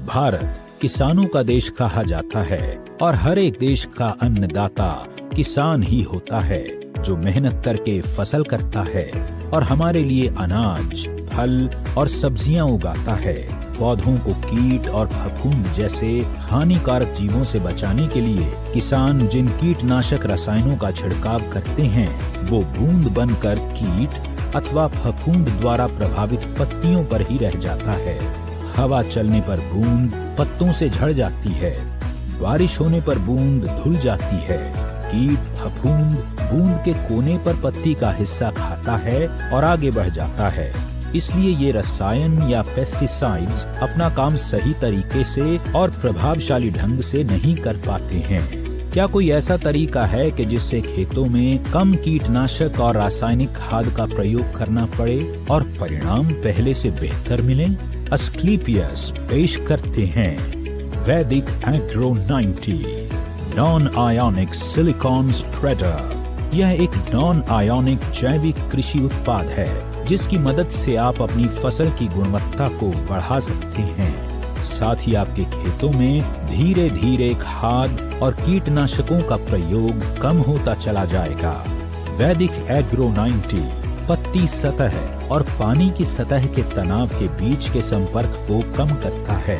भारत किसानों का देश कहा जाता है और हर एक देश का अन्नदाता किसान ही होता है, जो मेहनत करके फसल करता है और हमारे लिए अनाज, फल और सब्जियां उगाता है। पौधों को कीट और फफूंद जैसे हानिकारक जीवों से बचाने के लिए किसान जिन कीटनाशक रसायनों का छिड़काव करते हैं, वो बूंद बनकर कीट अथवा फफूंद द्वारा प्रभावित पत्तियों पर ही रह जाता है। हवा चलने पर बूंद पत्तों से झड़ जाती है, बारिश होने पर बूंद धुल जाती है। कीट फफूंद बूंद के कोने पर पत्ती का हिस्सा खाता है और आगे बढ़ जाता है। इसलिए ये रसायन या पेस्टिसाइड्स अपना काम सही तरीके से और प्रभावशाली ढंग से नहीं कर पाते हैं। क्या कोई ऐसा तरीका है कि जिससे खेतों में कम कीटनाशक और रासायनिक खाद का प्रयोग करना पड़े और परिणाम पहले से बेहतर मिले? अस्क्लेपियस पेश करते हैं वैदिक agro 90 non ionic silicon spreader. यह एक नॉन आयोनिक जैविक कृषि उत्पाद है जिसकी मदद से आप अपनी फसल की गुणवत्ता को बढ़ा सकते हैं। साथ ही आपके खेतों में धीरे धीरे खाद और कीटनाशकों का प्रयोग कम होता चला जाएगा। वैदिक एग्रो 90 पत्ती सतह और पानी की सतह के तनाव के बीच के संपर्क को कम करता है।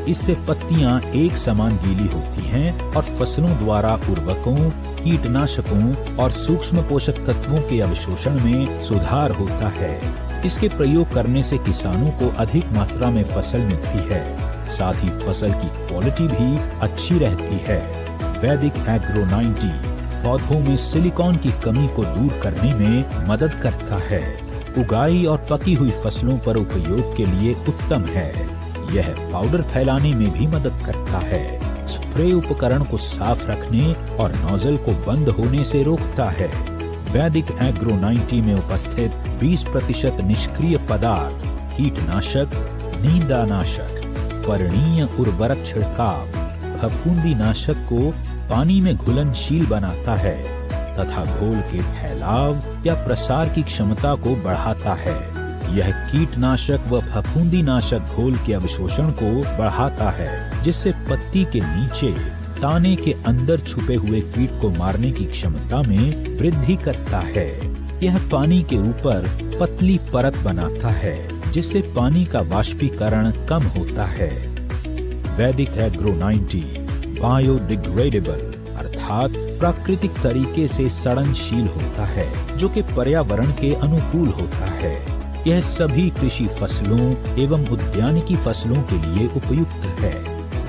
इससे पत्तियां एक समान गीली होती हैं और फसलों द्वारा उर्वरकों, कीटनाशकों और सूक्ष्म पोषक तत्वों के अवशोषण में सुधार होता है। इसके प्रयोग करने से किसानों को अधिक मात्रा में फसल मिलती है, साथ ही फसल की क्वालिटी भी अच्छी रहती है। वैदिक एग्रो 90 पौधों में सिलिकॉन की कमी को दूर करने में मदद करता है। उगाई और पकी हुई फसलों पर उपयोग के लिए उत्तम है। यह पाउडर फैलाने में भी मदद करता है। स्प्रे उपकरण को साफ रखने और नोजल को बंद होने से रोकता है। वैदिक एग्रो 90 में उपस्थित 20% निष्क्रिय पदार्थ कीटनाशक, नींदानाशक, पर्णीय उर्वरक छिड़काव, फफूंदी नाशक को पानी में घुलनशील बनाता है तथा घोल के फैलाव या प्रसार की क्षमता को बढ़ाता है। यह कीटनाशक व फफूंदी नाशक घोल के अवशोषण को बढ़ाता है, जिससे पत्ती के नीचे ताने के अंदर छुपे हुए कीट को मारने की क्षमता में वृद्धि करता है। यह पानी के ऊपर पतली परत बनाता है, जिससे पानी का वाष्पीकरण कम होता है। वैदिक एग्रो 90 बायोडिग्रेडेबल अर्थात प्राकृतिक तरीके से सड़नशील होता है, जो कि पर्यावरण के अनुकूल होता है। यह सभी कृषि फसलों एवं उद्यानिकी फसलों के लिए उपयुक्त है।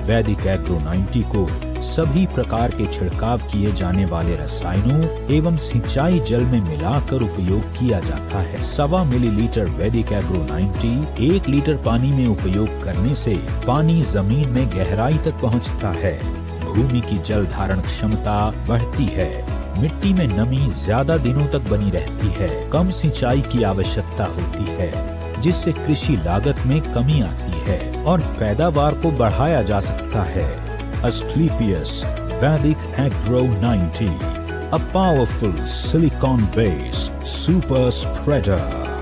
वैदिक एग्रो 90 को सभी प्रकार के छिड़काव किए जाने वाले रसायनों एवं सिंचाई जल में मिलाकर उपयोग किया जाता है। 1.25 मिलीलीटर वैदिक एग्रो 90 1 लीटर पानी में उपयोग करने से पानी जमीन में गहराई तक पहुंचता है। भूमि की जल धारण क्षमता बढ़ती है। मिट्टी में नमी ज्यादा दिनों तक बनी रहती है। कम सिंचाई की आवश्यकता होती है, जिससे कृषि लागत में कमी आती है और पैदावार को बढ़ाया जा सकता है। अस्क्लेपियस वैदिक agro 90 a powerful silicon based super spreader।